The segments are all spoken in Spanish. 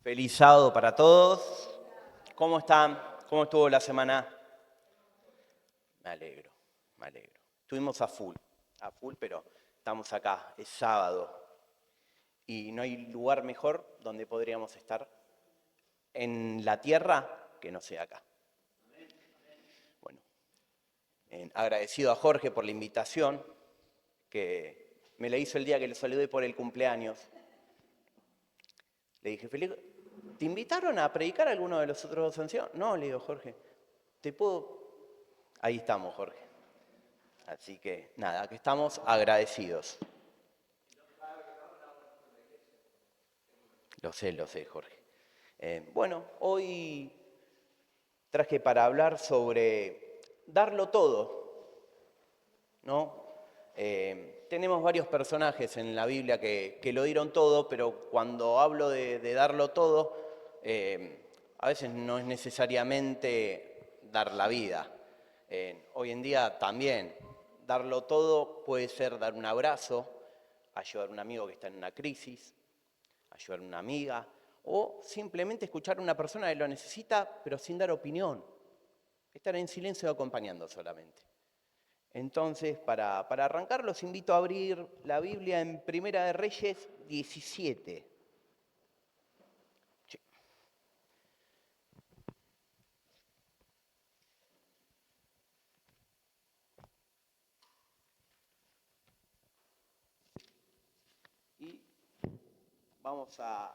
Feliz sábado para todos. ¿Cómo están? ¿Cómo estuvo la semana? Me alegro, me alegro. Estuvimos a full, pero estamos acá, es sábado. Y no hay lugar mejor donde podríamos estar en la tierra que no sea acá. Bueno, agradecido a Jorge por la invitación, que me la hizo el día que le saludé por el cumpleaños. Le dije, Felipe, ¿te invitaron a predicar a alguno de los otros dos ancianos? No, le digo, Jorge, ¿te puedo...? Ahí estamos, Jorge. Así que nada, que estamos agradecidos. Lo sé, Jorge. Bueno, hoy traje para hablar sobre darlo todo, ¿no? Tenemos varios personajes en la Biblia que lo dieron todo, pero cuando hablo de darlo todo, a veces no es necesariamente dar la vida. Hoy en día también darlo todo puede ser dar un abrazo, ayudar a un amigo que está en una crisis, ayudar a una amiga, o simplemente escuchar a una persona que lo necesita, pero sin dar opinión. Estar en silencio acompañando solamente. Entonces, para arrancar, los invito a abrir la Biblia en Primera de Reyes 17. Sí. Y vamos a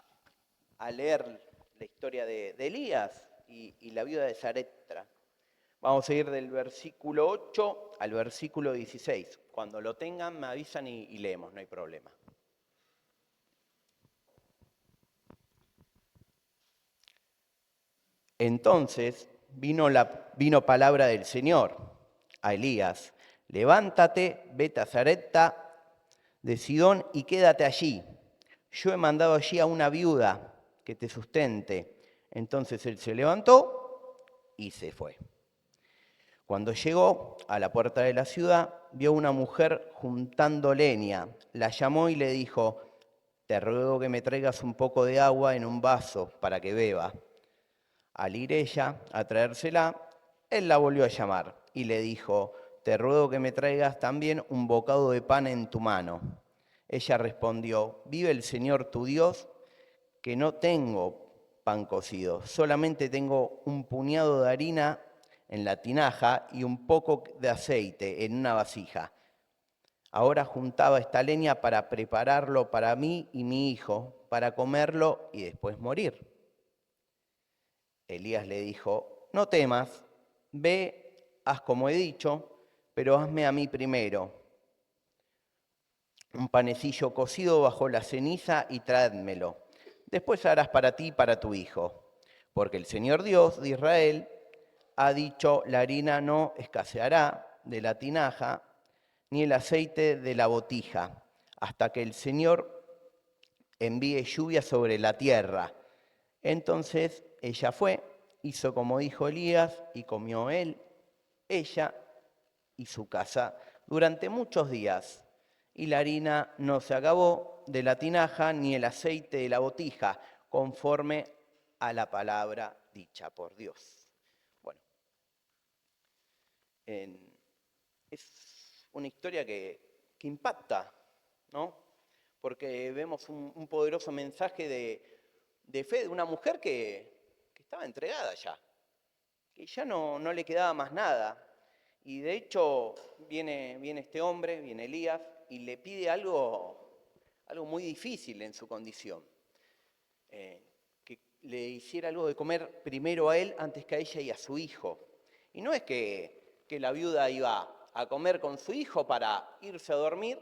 leer la historia de Elías y la viuda de Sarepta. Vamos a ir del versículo 8 al versículo 16. Cuando lo tengan, me avisan y leemos, no hay problema. Entonces vino palabra del Señor a Elías: levántate, vete a Sarepta de Sidón y quédate allí. Yo he mandado allí a una viuda que te sustente. Entonces él se levantó y se fue. Cuando llegó a la puerta de la ciudad, vio una mujer juntando leña. La llamó y le dijo: te ruego que me traigas un poco de agua en un vaso para que beba. Al ir ella a traérsela, él la volvió a llamar y le dijo: te ruego que me traigas también un bocado de pan en tu mano. Ella respondió: vive el Señor tu Dios, que no tengo pan cocido, solamente tengo un puñado de harina en la tinaja y un poco de aceite en una vasija. Ahora juntaba esta leña para prepararlo para mí y mi hijo, para comerlo y después morir. Elías le dijo: no temas, ve, haz como he dicho, pero hazme a mí primero un panecillo cocido bajo la ceniza y tráedmelo. Después harás para ti y para tu hijo. Porque el Señor Dios de Israel ha dicho: la harina no escaseará de la tinaja, ni el aceite de la botija, hasta que el Señor envíe lluvia sobre la tierra. Entonces ella fue, hizo como dijo Elías, y comió él, ella y su casa durante muchos días. Y la harina no se acabó de la tinaja, ni el aceite de la botija, conforme a la palabra dicha por Dios. Bueno, es una historia que impacta, ¿no? Porque vemos un poderoso mensaje de fe de una mujer que estaba entregada ya, que ya no le quedaba más nada. Y de hecho viene este hombre, viene Elías, y le pide algo muy difícil en su condición. Que le hiciera algo de comer primero a él antes que a ella y a su hijo. Y no es que la viuda iba a comer con su hijo para irse a dormir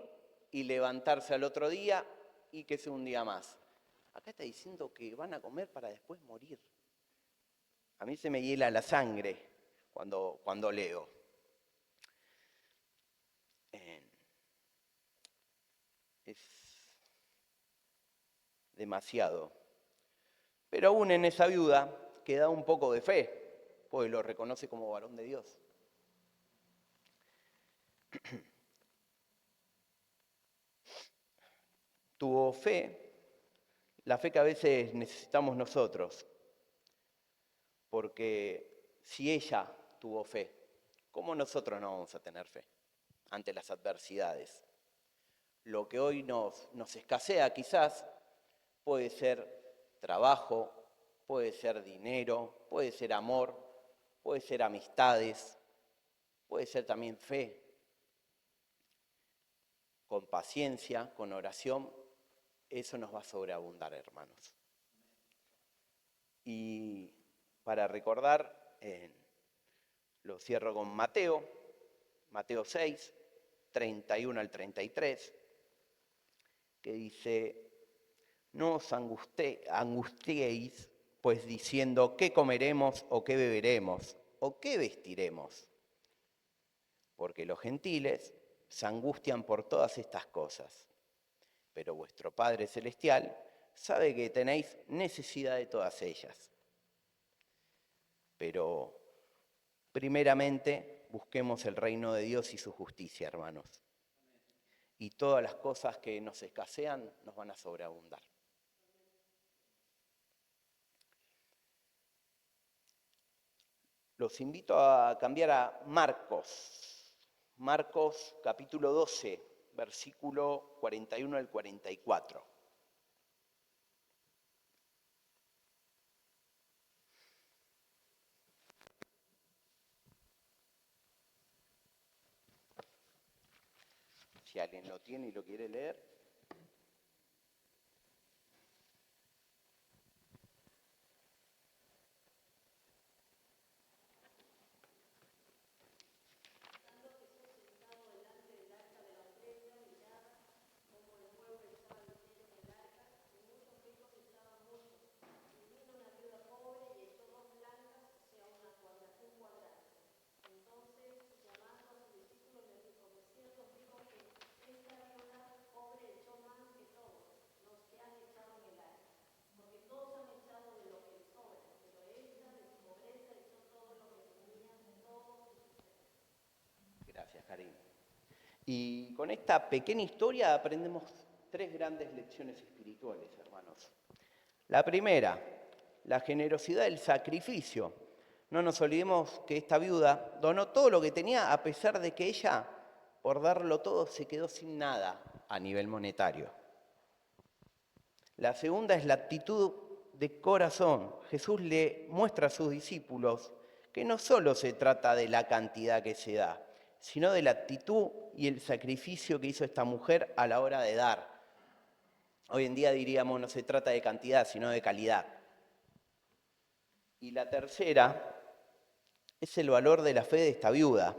y levantarse al otro día y que sea un día más. Acá está diciendo que van a comer para después morir. A mí se me hiela la sangre cuando leo. Es demasiado. Pero aún en esa viuda queda un poco de fe, pues lo reconoce como varón de Dios. Tuvo fe, la fe que a veces necesitamos nosotros, porque si ella tuvo fe, ¿cómo nosotros no vamos a tener fe ante las adversidades? Lo que hoy nos escasea quizás puede ser trabajo, puede ser dinero, puede ser amor, puede ser amistades, puede ser también fe. Con paciencia, con oración, eso nos va a sobreabundar, hermanos. Y para recordar, lo cierro con Mateo 6, 31 al 33, que dice: no os angustiéis, pues diciendo, ¿qué comeremos o qué beberemos o qué vestiremos? Porque los gentiles se angustian por todas estas cosas, pero vuestro Padre Celestial sabe que tenéis necesidad de todas ellas. Pero primeramente busquemos el reino de Dios y su justicia, hermanos. Y todas las cosas que nos escasean nos van a sobreabundar. Los invito a cambiar a Marcos. Marcos capítulo 12, versículo 41 al 44. Si alguien lo tiene y lo quiere leer. Gracias, Karim. Y con esta pequeña historia aprendemos 3 grandes lecciones espirituales, hermanos. La primera, la generosidad del sacrificio. No nos olvidemos que esta viuda donó todo lo que tenía a pesar de que ella, por darlo todo, se quedó sin nada a nivel monetario. La segunda es la actitud de corazón. Jesús le muestra a sus discípulos que no solo se trata de la cantidad que se da, sino de la actitud y el sacrificio que hizo esta mujer a la hora de dar. Hoy en día diríamos no se trata de cantidad, sino de calidad. Y la tercera es el valor de la fe de esta viuda,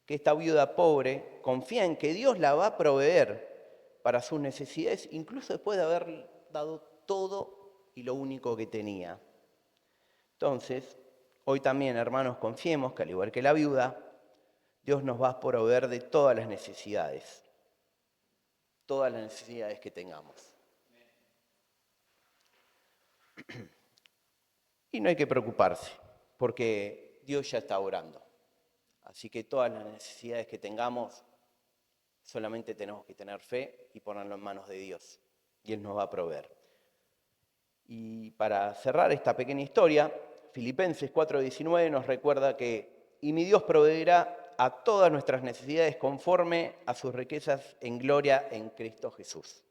que esta viuda pobre confía en que Dios la va a proveer para sus necesidades, incluso después de haber dado todo y lo único que tenía. Entonces, hoy también, hermanos, confiemos que al igual que la viuda, Dios nos va a proveer de todas las necesidades que tengamos. Y no hay que preocuparse, porque Dios ya está orando. Así que todas las necesidades que tengamos, solamente tenemos que tener fe y ponerlo en manos de Dios. Y Él nos va a proveer. Y para cerrar esta pequeña historia, Filipenses 4:19 nos recuerda que y mi Dios proveerá a todas nuestras necesidades conforme a sus riquezas en gloria en Cristo Jesús.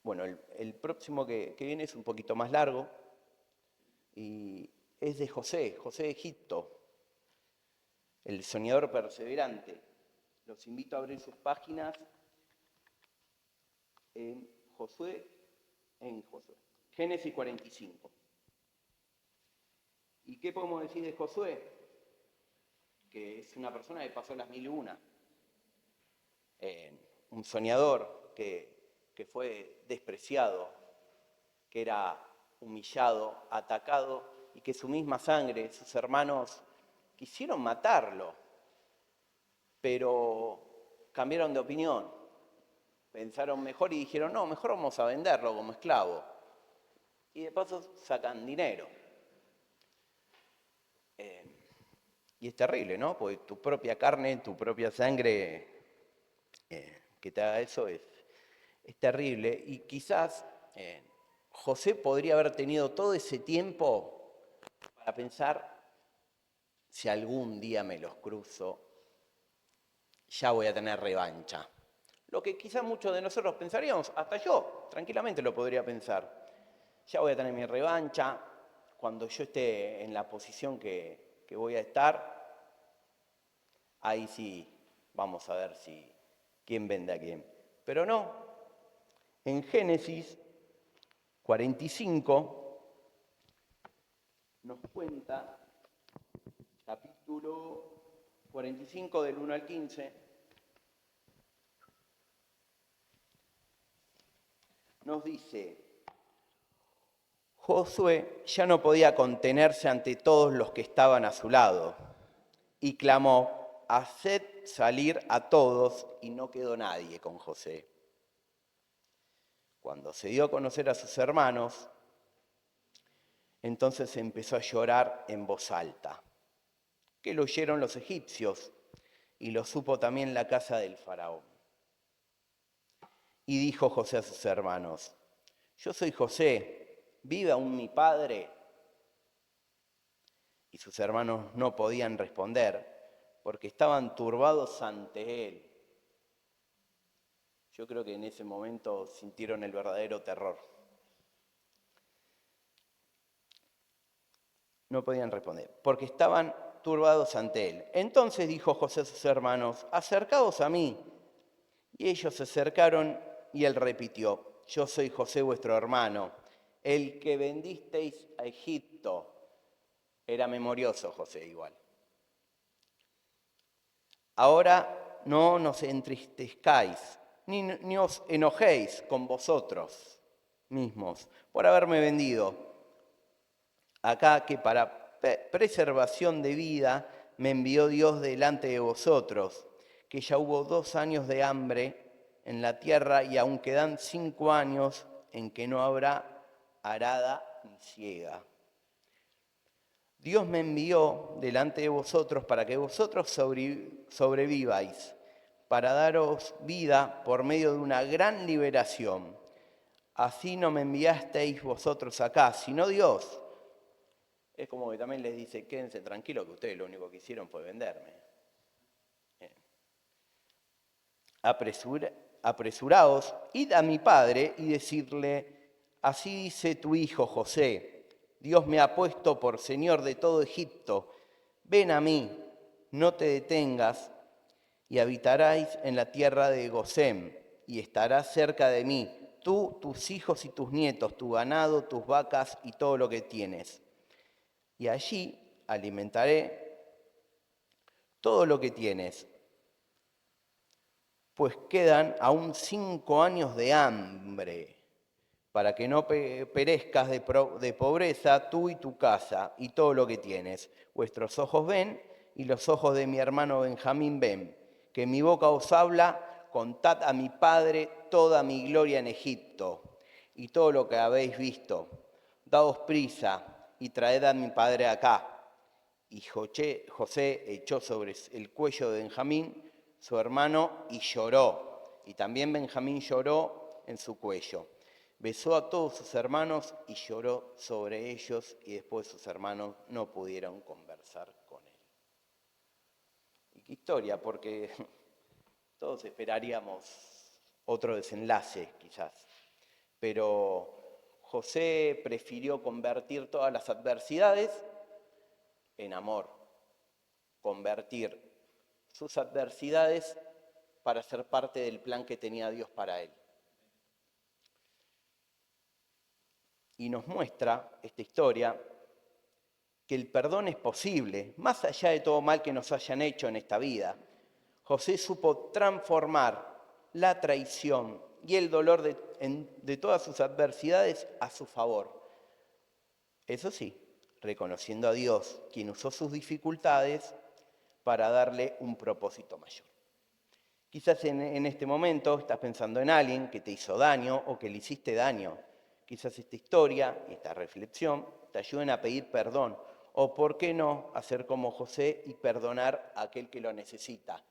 Bueno, el próximo que viene es un poquito más largo y es de José de Egipto, el soñador perseverante. Los invito a abrir sus páginas en Josué. Génesis 45. ¿Y qué podemos decir de Josué? Que es una persona que pasó las 1001. Un soñador que fue despreciado, que era humillado, atacado, y que su misma sangre, sus hermanos, quisieron matarlo, pero cambiaron de opinión. Pensaron mejor y dijeron, no, mejor vamos a venderlo como esclavo. Y de paso sacan dinero. Y es terrible, ¿no? Porque tu propia carne, tu propia sangre que te haga eso es terrible. Y quizás José podría haber tenido todo ese tiempo para pensar, si algún día me los cruzo, ya voy a tener revancha. Lo que quizás muchos de nosotros pensaríamos, hasta yo tranquilamente lo podría pensar. Ya voy a tener mi revancha, cuando yo esté en la posición que voy a estar, ahí sí vamos a ver quién vende a quién. Pero no, en Génesis 45 nos cuenta, capítulo 45 del 1 al 15, nos dice: Josué ya no podía contenerse ante todos los que estaban a su lado y clamó: haced salir a todos, y no quedó nadie con José. Cuando se dio a conocer a sus hermanos, entonces empezó a llorar en voz alta, que lo oyeron los egipcios y lo supo también la casa del faraón. Y dijo José a sus hermanos: yo soy José, ¿vive aún mi padre? Y sus hermanos no podían responder porque estaban turbados ante él. Yo creo que en ese momento sintieron el verdadero terror. No podían responder porque estaban turbados ante él. Entonces dijo José a sus hermanos: acercaos a mí. Y ellos se acercaron y él repitió: yo soy José vuestro hermano, el que vendisteis a Egipto. Era memorioso José igual. Ahora no nos entristezcáis, ni os enojéis con vosotros mismos por haberme vendido acá, que para preservación de vida me envió Dios delante de vosotros, que ya hubo 2 años de hambre en la tierra y aún quedan 5 años en que no habrá arada ni siega. Dios me envió delante de vosotros para que vosotros sobreviváis, para daros vida por medio de una gran liberación. Así no me enviasteis vosotros acá, sino Dios. Es como que también les dice: quédense tranquilos, que ustedes lo único que hicieron fue venderme. Apresuraos, id a mi padre y decidle: así dice tu hijo José, Dios me ha puesto por señor de todo Egipto. Ven a mí, no te detengas, y habitaráis en la tierra de Gosén, y estarás cerca de mí, tú, tus hijos y tus nietos, tu ganado, tus vacas y todo lo que tienes. Y allí alimentaré todo lo que tienes, pues quedan aún 5 años de hambre, para que no perezcas de pobreza tú y tu casa y todo lo que tienes. Vuestros ojos ven y los ojos de mi hermano Benjamín ven, que mi boca os habla. Contad a mi padre toda mi gloria en Egipto y todo lo que habéis visto. Daos prisa y traed a mi padre acá. Y José echó sobre el cuello de Benjamín, su hermano, y lloró. Y también Benjamín lloró en su cuello. Besó a todos sus hermanos y lloró sobre ellos, y después sus hermanos no pudieron conversar con él. Y qué historia, porque todos esperaríamos otro desenlace, quizás. Pero José prefirió convertir todas las adversidades en amor, convertir sus adversidades para ser parte del plan que tenía Dios para él. Y nos muestra esta historia que el perdón es posible, más allá de todo mal que nos hayan hecho en esta vida. José supo transformar la traición y el dolor de todas sus adversidades a su favor. Eso sí, reconociendo a Dios, quien usó sus dificultades para darle un propósito mayor. Quizás en este momento estás pensando en alguien que te hizo daño o que le hiciste daño. Quizás esta historia y esta reflexión te ayuden a pedir perdón, o por qué no hacer como José y perdonar a aquel que lo necesita.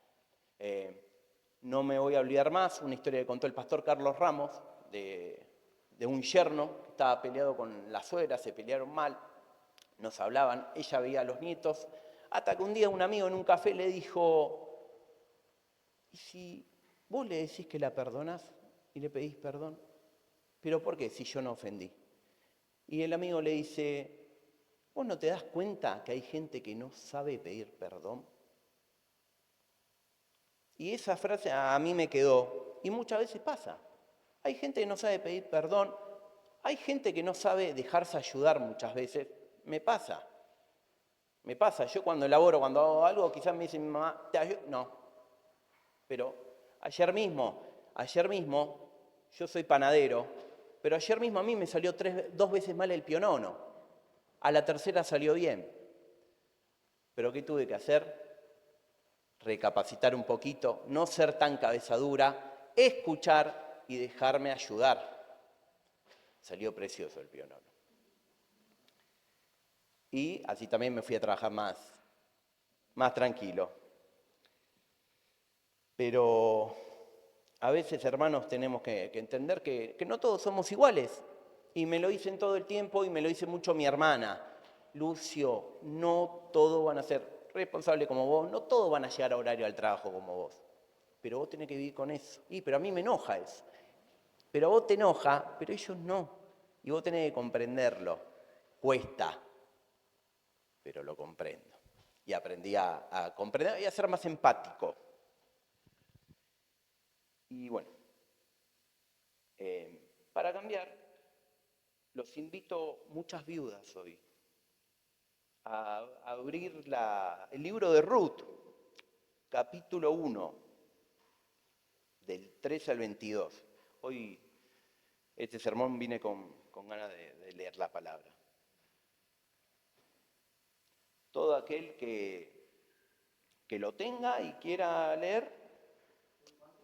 No me voy a olvidar más, una historia que contó el pastor Carlos Ramos, de un yerno que estaba peleado con la suegra, se pelearon mal, nos hablaban, ella veía a los nietos, hasta que un día un amigo en un café le dijo, ¿y si vos le decís que la perdonás y le pedís perdón? ¿Pero por qué si yo no ofendí? Y el amigo le dice, ¿vos no te das cuenta que hay gente que no sabe pedir perdón? Y esa frase a mí me quedó, y muchas veces pasa. Hay gente que no sabe pedir perdón, hay gente que no sabe dejarse ayudar muchas veces. Me pasa. Yo cuando elaboro, cuando hago algo, quizás me dice mi mamá, ¿te ayudo? No. Pero ayer mismo, yo soy panadero, pero ayer mismo a mí me salió 2 veces mal el pionono. A la tercera salió bien. ¿Pero qué tuve que hacer? Recapacitar un poquito, no ser tan cabeza dura, escuchar y dejarme ayudar. Salió precioso el pionono. Y así también me fui a trabajar más tranquilo. Pero a veces, hermanos, tenemos que entender que no todos somos iguales. Y me lo dicen todo el tiempo y me lo dice mucho mi hermana. Lucio, no todos van a ser responsables como vos, no todos van a llegar a horario al trabajo como vos. Pero vos tenés que vivir con eso. Pero a mí me enoja eso. Pero a vos te enoja, pero ellos no. Y vos tenés que comprenderlo. Cuesta, pero lo comprendo. Y aprendí a comprender y a ser más empático. Y bueno, para cambiar, los invito, muchas viudas hoy, a abrir el libro de Ruth, capítulo 1, del 3 al 22. Hoy, este sermón vine con ganas de leer la palabra. Todo aquel que lo tenga y quiera leer,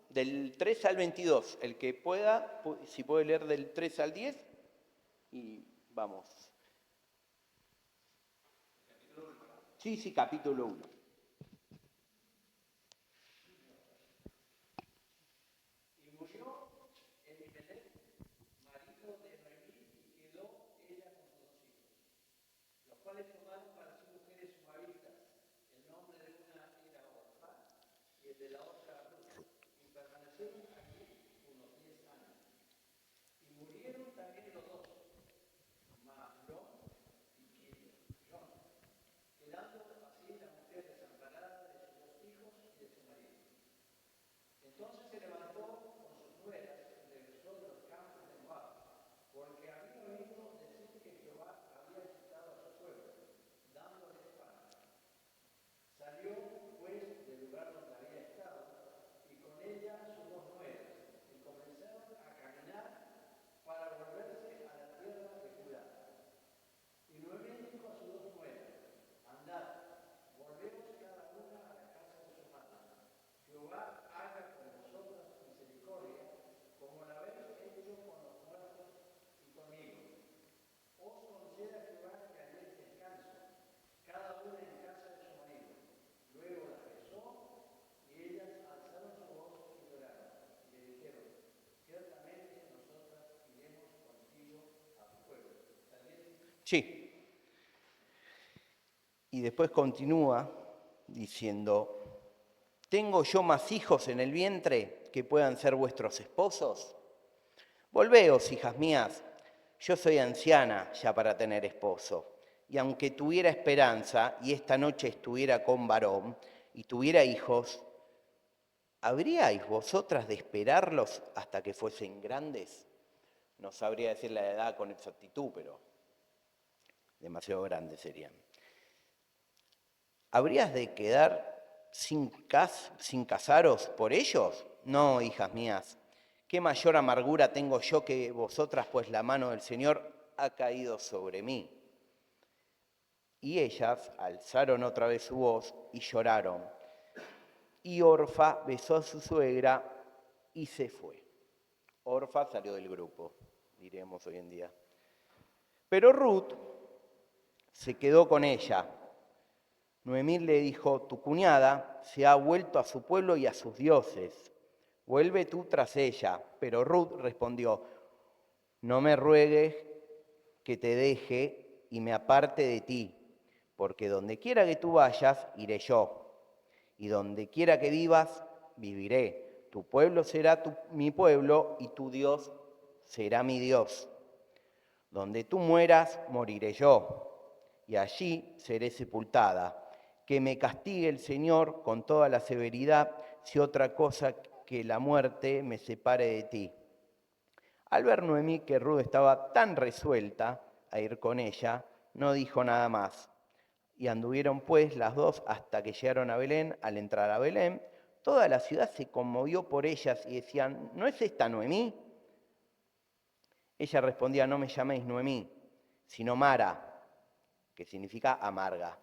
del 3 al 22, el que pueda, si puede leer del 3 al 10, y vamos. Sí, capítulo 1. Y murió Elimelech, marido de Noemí, y quedó ella con sus 2 hijos, los cuales tomaron para sí mujeres moabitas. El nombre de una era Orfa y el de la otra Ruth, y permanecieron allí unos 10 años. Y murieron también los 2, Mahlón y Kilión, quedando así la mujer desamparada de sus 2 hijos y de su marido. Entonces se levantó con sus nueras y regresó de los campos de Moab, porque había oído decir que Jehová había visitado a su pueblo, dándoles pan. Salió pues del lugar donde había estado, y con ella sus 2 nueras, y comenzaron a caminar para volverse a la tierra de Judá. Y Noemí dijo a sus 2 nueras, andad, volveos cada una a la casa de su madre. Jehová haga con vosotras misericordia, como la habéis hecho con los muertos y conmigo. Os conceda Jehová que halléis descanso, cada una en casa de su marido. Luego las besó, y ellas alzaron su voz y lloraron, y le dijeron, ciertamente nosotras iremos contigo a tu pueblo. Sí. Y después continúa diciendo, ¿tengo yo más hijos en el vientre que puedan ser vuestros esposos? Volveos, hijas mías, yo soy anciana ya para tener esposo, y aunque tuviera esperanza y esta noche estuviera con varón y tuviera hijos, ¿habríais vosotras de esperarlos hasta que fuesen grandes? No sabría decir la edad con exactitud, pero demasiado grandes serían. ¿Habrías de quedar sin casaros por ellos? No, hijas mías. ¿Qué mayor amargura tengo yo que vosotras, pues la mano del Señor ha caído sobre mí? Y ellas alzaron otra vez su voz y lloraron. Y Orfa besó a su suegra y se fue. Orfa salió del grupo, diríamos hoy en día. Pero Ruth se quedó con ella. Noemí le dijo, tu cuñada se ha vuelto a su pueblo y a sus dioses. vuelve tú tras ella. Pero Ruth respondió, no me ruegues que te deje y me aparte de ti, porque donde quiera que tú vayas, iré yo, y donde quiera que vivas, viviré. Tu pueblo será mi pueblo, y tu Dios será mi Dios. Donde tú mueras, moriré yo, y allí seré sepultada. Que me castigue el Señor con toda la severidad, si otra cosa que la muerte me separe de ti. Al ver Noemí que Ruth estaba tan resuelta a ir con ella, no dijo nada más. Y anduvieron pues las dos hasta que llegaron a Belén. Al entrar a Belén, toda la ciudad se conmovió por ellas y decían, ¿no es esta Noemí? Ella respondía, no me llaméis Noemí, sino Mara, que significa amarga,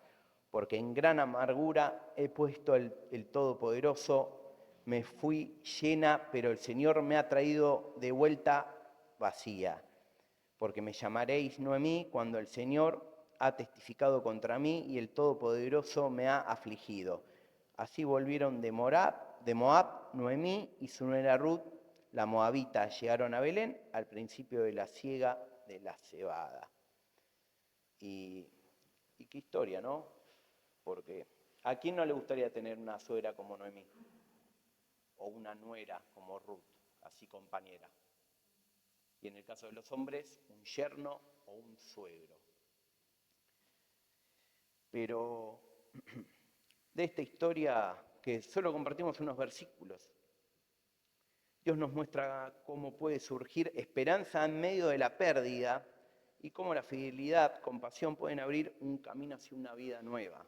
porque en gran amargura he puesto el Todopoderoso, me fui llena, pero el Señor me ha traído de vuelta vacía, porque me llamaréis Noemí cuando el Señor ha testificado contra mí y el Todopoderoso me ha afligido. Así volvieron de Moab, Noemí y su nuera Ruth, la moabita, llegaron a Belén al principio de la siega de la cebada. Y qué historia, ¿no? Porque ¿a quién no le gustaría tener una suegra como Noemí? O una nuera como Ruth, así compañera. Y en el caso de los hombres, un yerno o un suegro. Pero de esta historia, que solo compartimos unos versículos, Dios nos muestra cómo puede surgir esperanza en medio de la pérdida y cómo la fidelidad, compasión pueden abrir un camino hacia una vida nueva.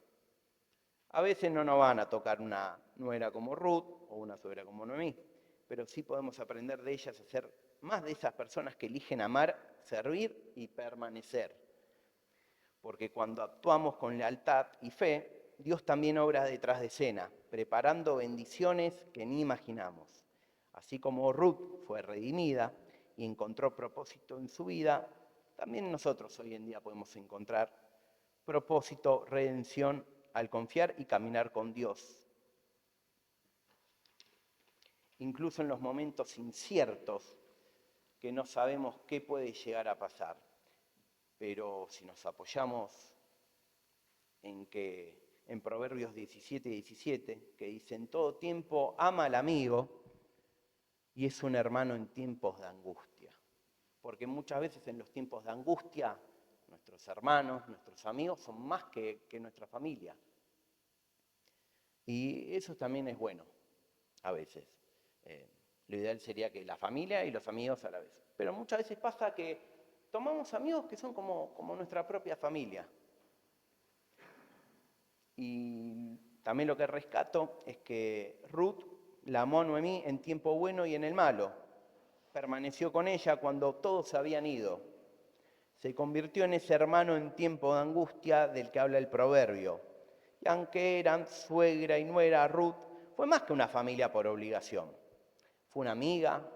A veces no nos van a tocar una nuera como Ruth o una suegra como Noemí, pero sí podemos aprender de ellas a ser más de esas personas que eligen amar, servir y permanecer. Porque cuando actuamos con lealtad y fe, Dios también obra detrás de escena, preparando bendiciones que ni imaginamos. Así como Ruth fue redimida y encontró propósito en su vida, también nosotros hoy en día podemos encontrar propósito, redención, al confiar y caminar con Dios. Incluso en los momentos inciertos que no sabemos qué puede llegar a pasar. Pero si nos apoyamos en Proverbios 17, que dice, en todo tiempo ama al amigo y es un hermano en tiempos de angustia. Porque muchas veces en los tiempos de angustia, nuestros hermanos, nuestros amigos son más que nuestra familia. Y eso también es bueno, a veces. Lo ideal sería que la familia y los amigos a la vez. Pero muchas veces pasa que tomamos amigos que son como nuestra propia familia. Y también lo que rescato es que Ruth la amó a Noemí en tiempo bueno y en el malo. Permaneció con ella cuando todos se habían ido. Se convirtió en ese hermano en tiempo de angustia del que habla el proverbio. Y aunque eran suegra y nuera, Ruth fue más que una familia por obligación. Fue una amiga,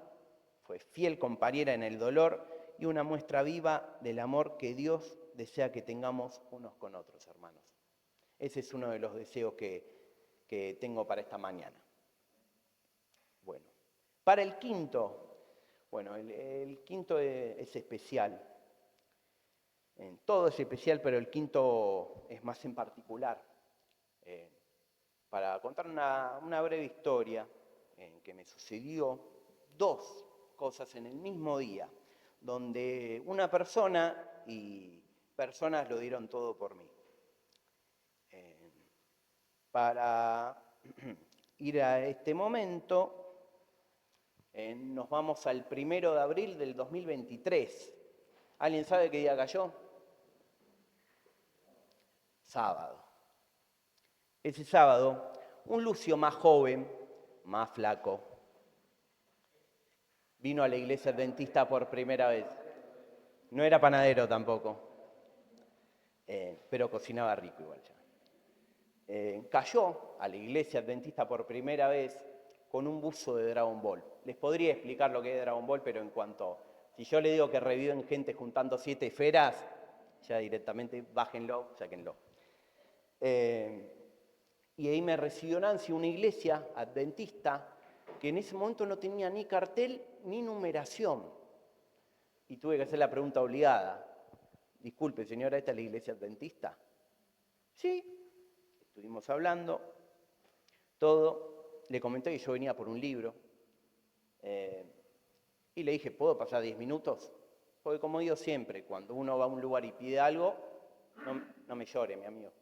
fue fiel compañera en el dolor y una muestra viva del amor que Dios desea que tengamos unos con otros, hermanos. Ese es uno de los deseos que tengo para esta mañana. Bueno, para el quinto, bueno, el quinto es especial. Todo es especial, pero el quinto es más en particular. Para contar una breve historia que me sucedió, dos cosas en el mismo día, donde una persona y personas lo dieron todo por mí. Para ir a este momento, nos vamos al 1 de abril del 2023. ¿Alguien sabe qué día cayó? Sábado. Ese sábado, un Lucio más joven, más flaco, vino a la iglesia adventista por primera vez. No era panadero tampoco, pero cocinaba rico igual ya. Cayó a la iglesia adventista por primera vez con un buzo de Dragon Ball. Les podría explicar lo que es Dragon Ball, pero en cuanto, si yo le digo que reviven gente juntando 7 esferas, ya directamente bájenlo, sáquenlo. Y ahí me recibió Nancy, una iglesia adventista que en ese momento no tenía ni cartel ni numeración. Y tuve que hacer la pregunta obligada. Disculpe, señora, ¿esta es la iglesia adventista? Sí. Estuvimos hablando, todo. Le comenté que yo venía por un libro. Y le dije, ¿puedo pasar 10 minutos? Porque como digo siempre, cuando uno va a un lugar y pide algo, no me llore, mi amigo.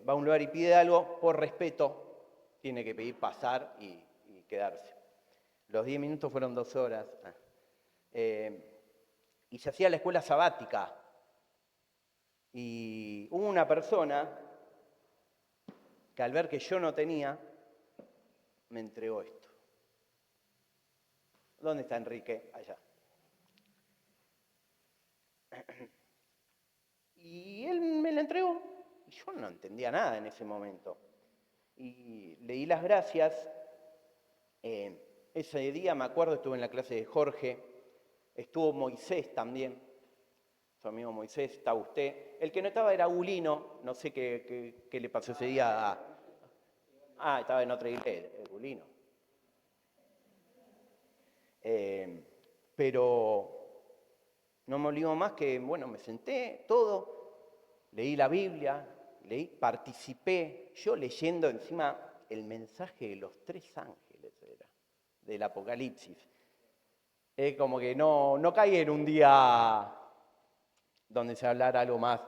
Va a un lugar y pide algo, por respeto, tiene que pedir pasar y quedarse. Los 10 minutos fueron 2 horas. Y se hacía la escuela sabática. Y hubo una persona que al ver que yo no tenía, me entregó esto. ¿Dónde está Enrique? Allá. Y él me la entregó. Y yo no entendía nada en ese momento. Y le di las gracias. Ese día, me acuerdo, estuve en la clase de Jorge. Estuvo Moisés también. Su amigo Moisés, estaba usted. El que no estaba era Gulino. No sé qué le pasó ese día estaba en otra iglesia, Gulino. Pero no me olvido más que, bueno, me senté, todo, leí la Biblia, participé, yo leyendo encima el mensaje de los 3 ángeles, era, del Apocalipsis. Es como que no caí en un día donde se hablara algo más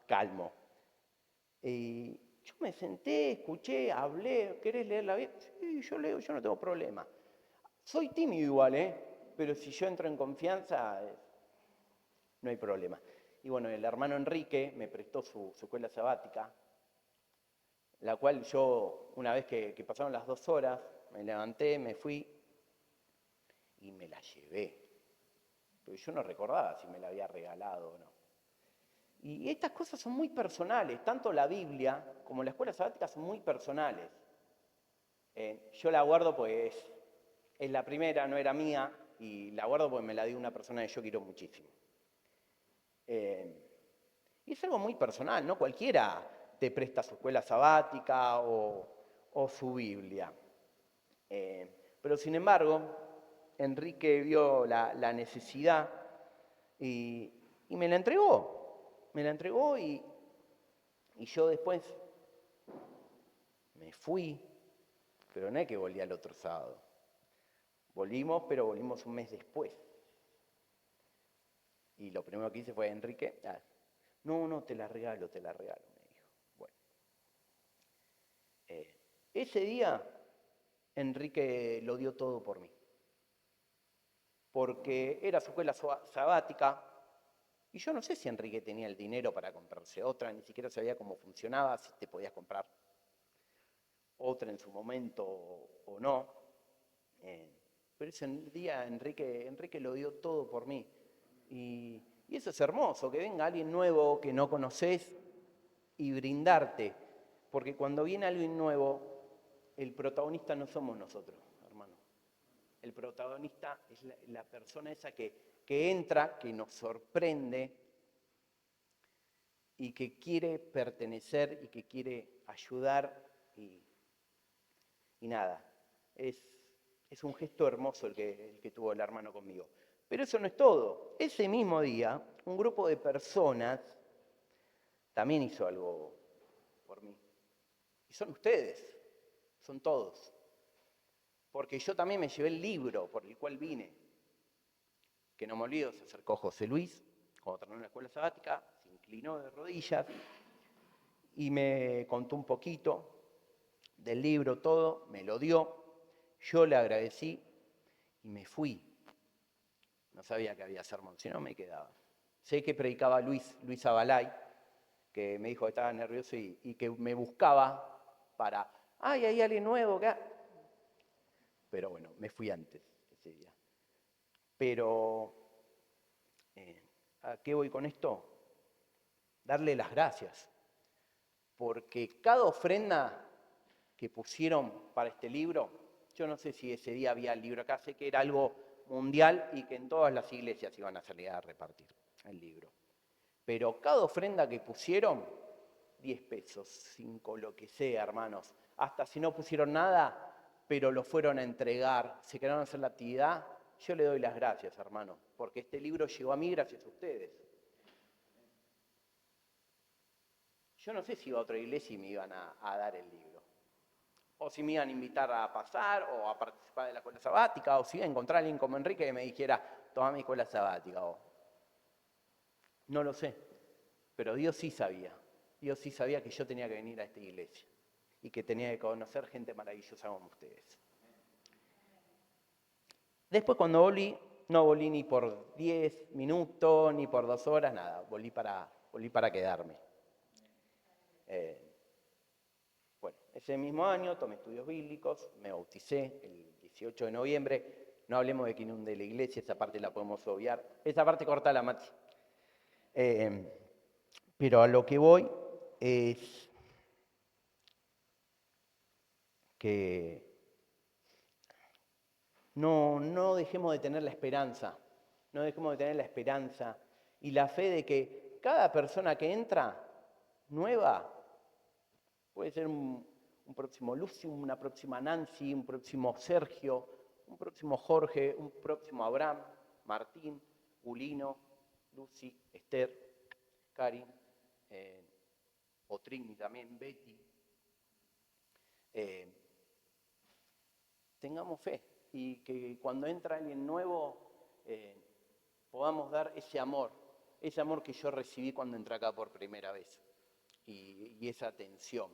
calmo. Y yo me senté, escuché, hablé, ¿querés leer la Biblia? Sí, yo leo, yo no tengo problema. Soy tímido igual, pero si yo entro en confianza, no hay problema. Y bueno, el hermano Enrique me prestó su escuela sabática, la cual yo, una vez que pasaron las 2 horas, me levanté, me fui y me la llevé. Porque yo no recordaba si me la había regalado o no. Y estas cosas son muy personales, tanto la Biblia como la escuela sabática son muy personales. Yo la guardo pues es la primera, no era mía, y la guardo porque me la dio una persona que yo quiero muchísimo. Y es algo muy personal, no cualquiera te presta su escuela sabática o su Biblia. Pero sin embargo, Enrique vio la necesidad y me la entregó. Me la entregó y yo después me fui, pero no es que volví al otro sábado. Volvimos, pero volvimos un mes después. Y lo primero que hice fue, Enrique, no, te la regalo, me dijo. Bueno. Ese día, Enrique lo dio todo por mí. Porque era su escuela sabática, y yo no sé si Enrique tenía el dinero para comprarse otra, ni siquiera sabía cómo funcionaba, si te podías comprar otra en su momento o no. Pero ese día Enrique lo dio todo por mí. Y eso es hermoso, que venga alguien nuevo que no conoces y brindarte. Porque cuando viene alguien nuevo, el protagonista no somos nosotros, hermano. El protagonista es la persona esa que entra, que nos sorprende y que quiere pertenecer y que quiere ayudar y nada. Es un gesto hermoso el que tuvo el hermano conmigo. Pero eso no es todo. Ese mismo día, un grupo de personas también hizo algo por mí. Y son ustedes, son todos. Porque yo también me llevé el libro por el cual vine. Que no me olvido, se acercó José Luis, cuando terminó la escuela sabática, se inclinó de rodillas y me contó un poquito del libro, todo, me lo dio. Yo le agradecí y me fui. No sabía que había sermón, si no me quedaba. Sé que predicaba Luis Abalay, que me dijo que estaba nervioso y que me buscaba para, hay alguien nuevo acá. Pero bueno, me fui antes ese día. Pero, ¿a qué voy con esto? Darle las gracias. Porque cada ofrenda que pusieron para este libro, yo no sé si ese día había el libro acá, sé que era algo mundial y que en todas las iglesias iban a salir a repartir el libro. Pero cada ofrenda que pusieron, 10 pesos, 5, lo que sea, hermanos. Hasta si no pusieron nada, pero lo fueron a entregar, se quedaron a hacer la actividad. Yo le doy las gracias, hermano, porque este libro llegó a mí gracias a ustedes. Yo no sé si iba a otra iglesia y me iban a dar el libro, o si me iban a invitar a pasar, o a participar de la escuela sabática, o si iba a encontrar a alguien como Enrique que me dijera, toma mi escuela sabática, o... No lo sé, pero Dios sí sabía. Dios sí sabía que yo tenía que venir a esta iglesia y que tenía que conocer gente maravillosa como ustedes. Después cuando volví, no volví ni por 10 minutos, ni por 2 horas, nada, volví para quedarme. Bueno, ese mismo año tomé estudios bíblicos, me bauticé el 18 de noviembre. No hablemos de que inunde la iglesia, esa parte la podemos obviar. Esa parte corta la Mati. Pero a lo que voy es que no dejemos de tener la esperanza, no dejemos de tener la esperanza y la fe de que cada persona que entra nueva, puede ser un próximo Lucio, una próxima Nancy, un próximo Sergio, un próximo Jorge, un próximo Abraham, Martín, Ulino, Lucy, Esther, Karin, Otrini también, Betty. Tengamos fe y que cuando entra alguien nuevo podamos dar ese amor que yo recibí cuando entré acá por primera vez y esa atención.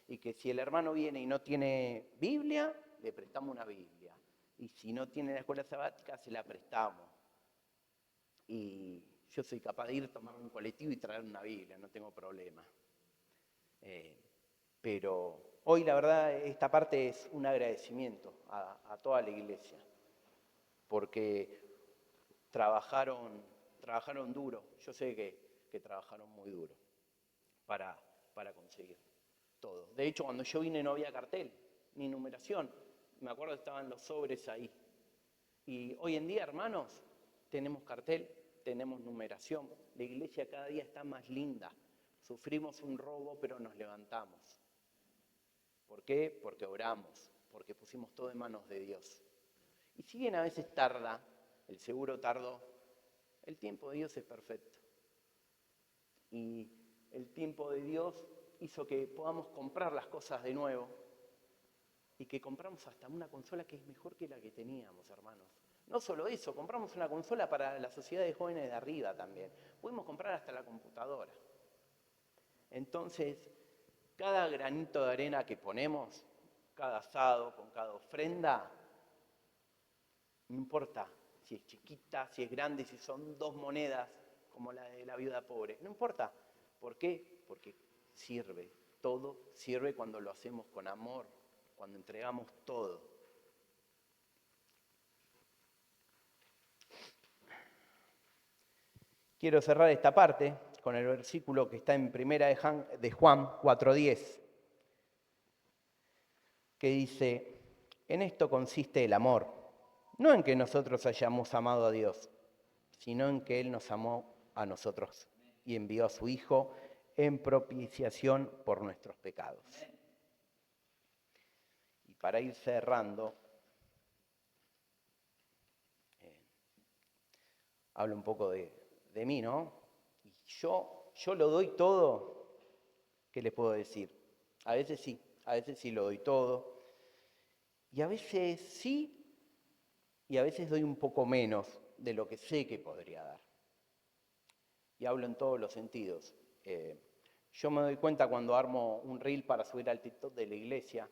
Y que si el hermano viene y no tiene Biblia, le prestamos una Biblia. Y si no tiene la escuela sabática, se la prestamos. Y yo soy capaz de ir, tomar un colectivo y traer una Biblia, no tengo problema. Pero hoy la verdad esta parte es un agradecimiento a toda la iglesia, porque trabajaron duro, yo sé que trabajaron muy duro para conseguir todo. De hecho, cuando yo vine no había cartel, ni numeración, me acuerdo que estaban los sobres ahí. Y hoy en día, hermanos, tenemos cartel, tenemos numeración, la iglesia cada día está más linda, sufrimos un robo pero nos levantamos. ¿Por qué? Porque oramos, porque pusimos todo en manos de Dios. Y si bien a veces tarda, el seguro tardó, el tiempo de Dios es perfecto. Y el tiempo de Dios hizo que podamos comprar las cosas de nuevo y que compramos hasta una consola que es mejor que la que teníamos, hermanos. No solo eso, compramos una consola para la sociedad de jóvenes de arriba también. Pudimos comprar hasta la computadora. Entonces, cada granito de arena que ponemos, cada asado, con cada ofrenda, no importa si es chiquita, si es grande, si son 2 monedas, como la de la viuda pobre, no importa. ¿Por qué? Porque sirve, todo sirve cuando lo hacemos con amor, cuando entregamos todo. Quiero cerrar esta parte con el versículo que está en primera de Juan 4:10, que dice, en esto consiste el amor, no en que nosotros hayamos amado a Dios, sino en que Él nos amó a nosotros y envió a su Hijo en propiciación por nuestros pecados. Y para ir cerrando, hablo un poco de mí, ¿no? Y yo lo doy todo, ¿qué les puedo decir? A veces sí lo doy todo. Y a veces sí, y a veces doy un poco menos de lo que sé que podría dar. Y hablo en todos los sentidos. Yo me doy cuenta cuando armo un reel para subir al TikTok de la iglesia,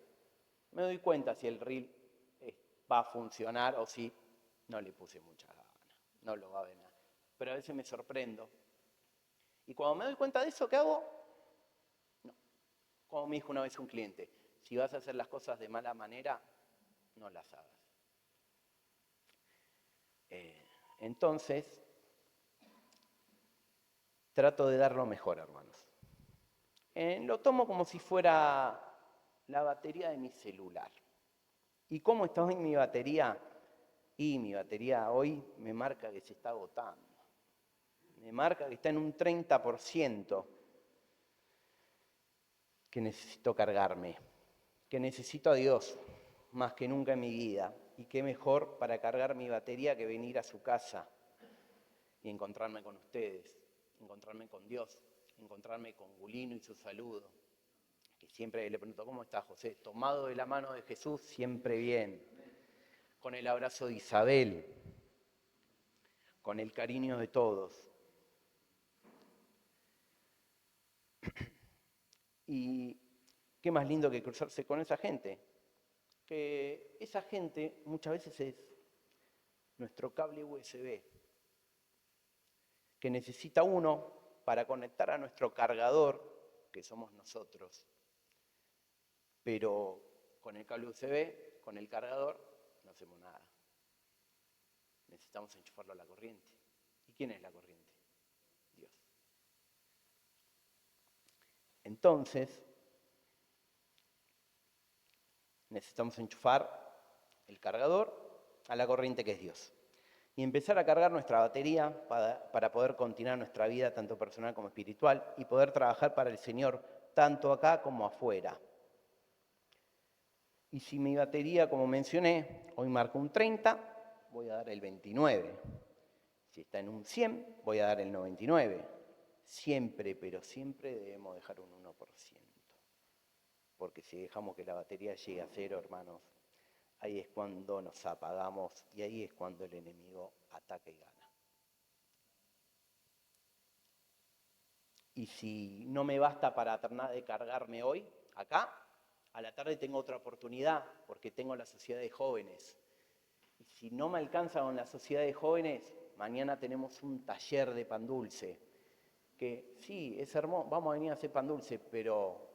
me doy cuenta si el reel va a funcionar o si no le puse muchas ganas, no lo va a ver nada. Pero a veces me sorprendo. Y cuando me doy cuenta de eso, ¿qué hago? No. Como me dijo una vez un cliente, si vas a hacer las cosas de mala manera, no las hagas. Entonces, trato de dar lo mejor, hermanos. Lo tomo como si fuera la batería de mi celular. ¿Y cómo está hoy mi batería? Y mi batería hoy me marca que se está agotando. Me marca que está en un 30%, que necesito cargarme, que necesito a Dios, más que nunca en mi vida. Y qué mejor para cargar mi batería que venir a su casa y encontrarme con ustedes, encontrarme con Dios, encontrarme con Gulino y su saludo. Que siempre le pregunto, ¿cómo está José? Tomado de la mano de Jesús, siempre bien. Con el abrazo de Isabel, con el cariño de todos. Y qué más lindo que cruzarse con esa gente. Que esa gente muchas veces es nuestro cable USB, que necesita uno para conectar a nuestro cargador, que somos nosotros. Pero con el cable USB, con el cargador, no hacemos nada. Necesitamos enchufarlo a la corriente. ¿Y quién es la corriente? Dios. Entonces, necesitamos enchufar el cargador a la corriente que es Dios. Y empezar a cargar nuestra batería para poder continuar nuestra vida, tanto personal como espiritual, y poder trabajar para el Señor, tanto acá como afuera. Y si mi batería, como mencioné, hoy marca un 30, voy a dar el 29. Si está en un 100, voy a dar el 99. Siempre, pero siempre debemos dejar un 1%. Porque si dejamos que la batería llegue a 0, hermanos, ahí es cuando nos apagamos y ahí es cuando el enemigo ataca y gana. Y si no me basta para terminar de cargarme hoy, acá, a la tarde tengo otra oportunidad, porque tengo la sociedad de jóvenes. Y si no me alcanza con la sociedad de jóvenes, mañana tenemos un taller de pan dulce. Que sí, es hermoso, vamos a venir a hacer pan dulce, pero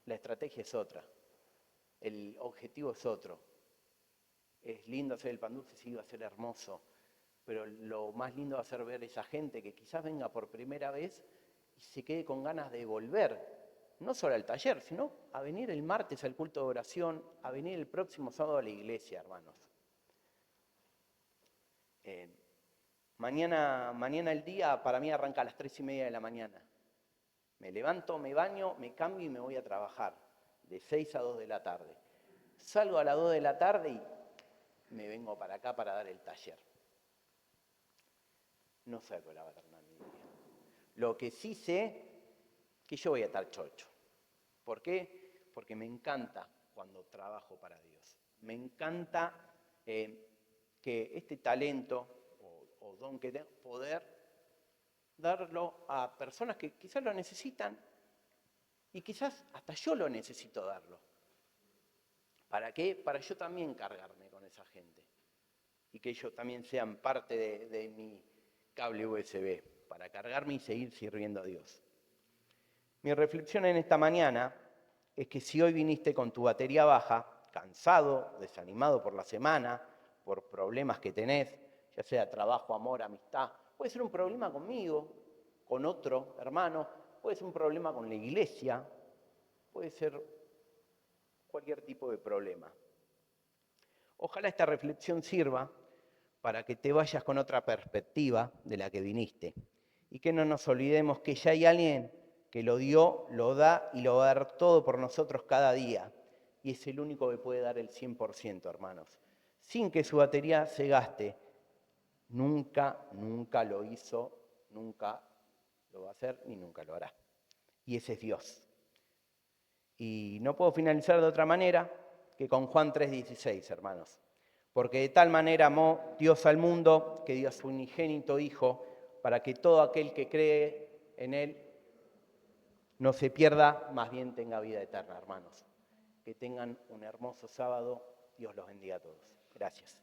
la estrategia es otra. El objetivo es otro. Es lindo hacer el pan dulce, sí, va a ser hermoso. Pero lo más lindo va a ser ver a esa gente que quizás venga por primera vez y se quede con ganas de volver. No solo al taller, sino a venir el martes al culto de oración, a venir el próximo sábado a la iglesia, hermanos. Mañana el día para mí arranca a las 3:30 de la mañana. Me levanto, me baño, me cambio y me voy a trabajar de 6 a 2 de la tarde. Salgo a las 2 de la tarde y me vengo para acá para dar el taller. No sé qué la va a terminar mi día. Lo que sí sé que yo voy a estar chocho. ¿Por qué? Porque me encanta cuando trabajo para Dios. Me encanta que este talento o don que tengo, poder darlo a personas que quizás lo necesitan y quizás hasta yo lo necesito darlo. ¿Para qué? Para yo también cargarme con esa gente y que ellos también sean parte de mi cable USB, para cargarme y seguir sirviendo a Dios. Mi reflexión en esta mañana es que si hoy viniste con tu batería baja, cansado, desanimado por la semana, por problemas que tenés, ya sea trabajo, amor, amistad, puede ser un problema conmigo, con otro hermano, puede ser un problema con la iglesia, puede ser cualquier tipo de problema. Ojalá esta reflexión sirva para que te vayas con otra perspectiva de la que viniste y que no nos olvidemos que ya hay alguien que lo dio, lo da y lo va a dar todo por nosotros cada día. Y es el único que puede dar el 100%, hermanos. Sin que su batería se gaste. Nunca lo hizo, nunca lo va a hacer ni nunca lo hará. Y ese es Dios. Y no puedo finalizar de otra manera que con Juan 3:16, hermanos. Porque de tal manera amó Dios al mundo que dio a su unigénito Hijo para que todo aquel que cree en Él no se pierda, más bien tenga vida eterna, hermanos. Que tengan un hermoso sábado. Dios los bendiga a todos. Gracias.